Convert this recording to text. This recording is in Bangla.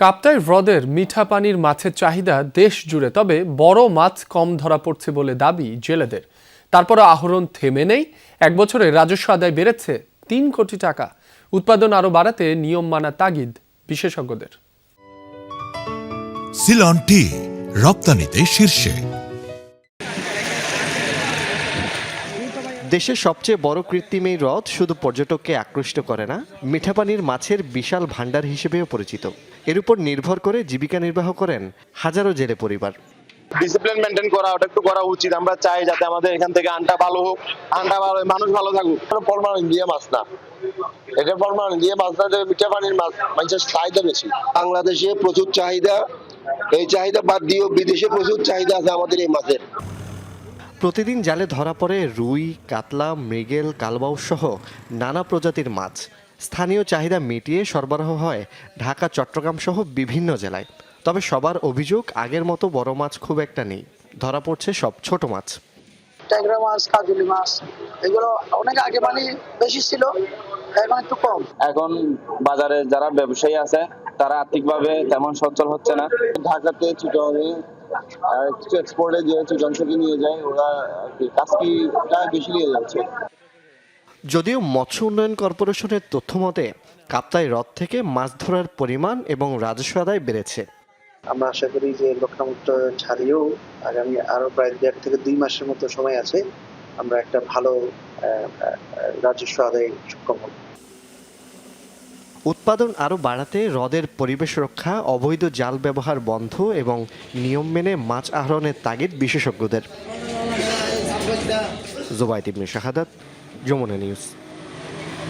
কাপ্তাই হ্রদের মিঠা পানির মাছের চাহিদা দেশ জুড়ে, তবে বড় মাছ কম ধরা পড়ছে বলে দাবি জেলেদের। তারপরে আহরণ থেমে নেই। এক বছরে রাজস্ব আদায় বেড়েছে ৩ কোটি টাকা। উৎপাদন আরও বাড়াতে নিয়ম মানা তাগিদ বিশেষজ্ঞদের। সিলন টি রপ্তানিতে শীর্ষে। দেশের সবচেয়ে বড় কৃত্রিম এই হ্রদ শুধু পর্যটককে আকৃষ্ট করে না, মিঠাপানির মাছের বিশাল ভাণ্ডার হিসেবেও পরিচিত। এর উপর নির্ভর করে জীবিকা নির্বাহ করেন হাজারো জেলে পরিবার। ডিসিপ্লিন মেনটেন করা, ওটা একটু করা উচিত। আমরা চাই যাতে আমাদের এখান থেকে আনটা ভালো হোক, আনটা ভালো, মানুষ ভালো থাকুক। ফরমালিন দিয়ে মাছ না, এটা ফরমালিন দিয়ে মাছ না, মিঠা পানির মাছ মানুষের চাহিদা বেশি। বাংলাদেশে প্রচুর চাহিদা, এই চাহিদা বাদ দিয়েও বিদেশে প্রচুর চাহিদা আছে আমাদের এই মাছের। প্রতিদিন জালে ধরা পড়ে রুই, কাতলা, মৃগেল, কালবাউস সহ নানা প্রজাতির মাছ। স্থানীয় চাহিদা মিটিয়ে সরবরাহ হয় ঢাকা, চট্টগ্রাম সহ বিভিন্ন জেলায়। তবে সবার অভিযোগ, আগের মতো বড় মাছ খুব একটা নেই, ধরা পড়ছে সব ছোট মাছ। ট্যাংরা মাছ, কাজলি মাছ, এগুলো অনেক আগে মানে বেশি ছিল, এখন একটু কম। এখন বাজারে যারা ব্যবসায়ী আছে তারা আর্থিকভাবে তেমন সচ্ছল হচ্ছে না। ঢাকাতে চিটংয়ে কিছু এক্সপোর্টে যে চিটং থেকে নিয়ে যায়, ওরা কাজকিটা বেশি নিয়ে যাচ্ছে। যদিও মৎস্য উন্নয়ন কর্পোরেশনের তথ্য মতে কাপ্তাই হ্রদ থেকে মাছ ধরার পরিমাণ এবং রাজস্ব আদায় বেড়েছে। আমরা আশা করি যে লক্ষ্যমুক্ত ছাড়িয়েও আগামী আরো প্রায় 1.5 থেকে 2 মাসের মতো সময় আছে, আমরা একটা ভালো রাজস্ব আদায় সক্ষম হব। উৎপাদন আরও বাড়াতে হ্রদের পরিবেশ রক্ষা, অবৈধ জাল ব্যবহার বন্ধ এবং নিয়ম মেনে মাছ আহরণের তাগিদ বিশেষজ্ঞদের। জুবাইদ ইবনে শাহাদাত, যমুনা নিউজ।